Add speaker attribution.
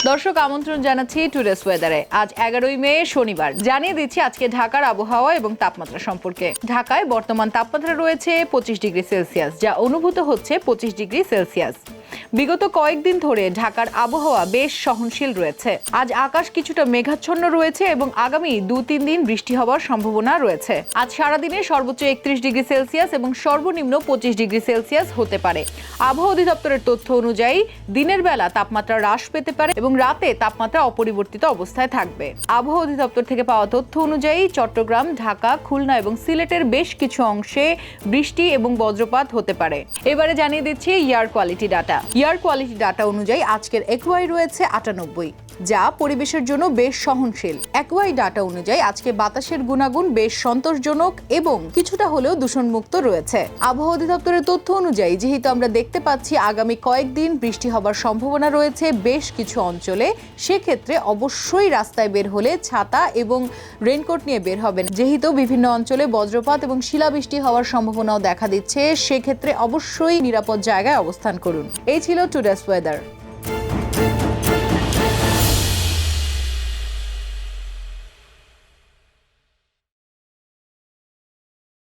Speaker 1: দর্শক আমন্ত্রণ জানাচ্ছি টুডেস ওয়েদারে। আজ 11ই মে শনিবার। জানিয়ে দিচ্ছি আজকে ঢাকার আবহাওয়া এবং তাপমাত্রা সম্পর্কে। ঢাকায় বর্তমান তাপমাত্রা রয়েছে 25 ডিগ্রি সেলসিয়াস, যা অনুভূত হচ্ছে 25 ডিগ্রি সেলসিয়াস। বিগত কয়েকদিন ধরে ঢাকার আবহাওয়া বেশ সহনশীল রয়েছে। আজ আকাশ কিছুটা মেঘাচ্ছন্ন রয়েছে এবং আগামী 2-3 দিন বৃষ্টি হওয়ার সম্ভাবনা রয়েছে। আজ সারাদিনে সর্বোচ্চ 31 ডিগ্রি সেলসিয়াস এবং সর্বনিম্ন 25 ডিগ্রি সেলসিয়াস হতে পারে। আবহাওয়া অধিদপ্তরের তথ্য অনুযায়ী দিনের বেলা তাপমাত্রা হ্রাস পেতে পারে এবং রাতে তাপমাত্রা অপরিবর্তিত অবস্থায় থাকবে। আবহাওয়া অধিদপ্তর থেকে পাওয়া তথ্য অনুযায়ী চট্টগ্রাম, ঢাকা, খুলনা এবং সিলেটের বেশ কিছু অংশে বৃষ্টি এবং বজ্রপাত হতে পারে। এবারে জানিয়ে দিচ্ছি air quality data. Air quality data অনুযায়ী আজকের একুআই রয়েছে 98, যা পরিবেশের জন্য বেশ সহনশীল। একুআই ডাটা অনুযায়ী আজকে বাতাসের গুণাগুণ বেশ সন্তোষজনক এবং কিছুটা হলেও দূষণমুক্ত রয়েছে। আবহাওয়া অধিদপ্তরের তথ্য অনুযায়ী যেহেতু আমরা দেখতে পাচ্ছি আগামী কয়েকদিন বৃষ্টি হবার সম্ভাবনা রয়েছে বেশ কিছু অঞ্চলে, সেক্ষেত্রে অবশ্যই রাস্তায় বের হলে ছাতা এবং রেইনকোট নিয়ে বের হবেন। যেহেতু বিভিন্ন অঞ্চলে বজ্রপাত এবং শিলাবৃষ্টি হওয়ার সম্ভাবনাও দেখা দিচ্ছে, সেক্ষেত্রে অবশ্যই নিরাপদ জায়গায় অবস্থান করুন। এই ছিল টুডেস ওয়েদার।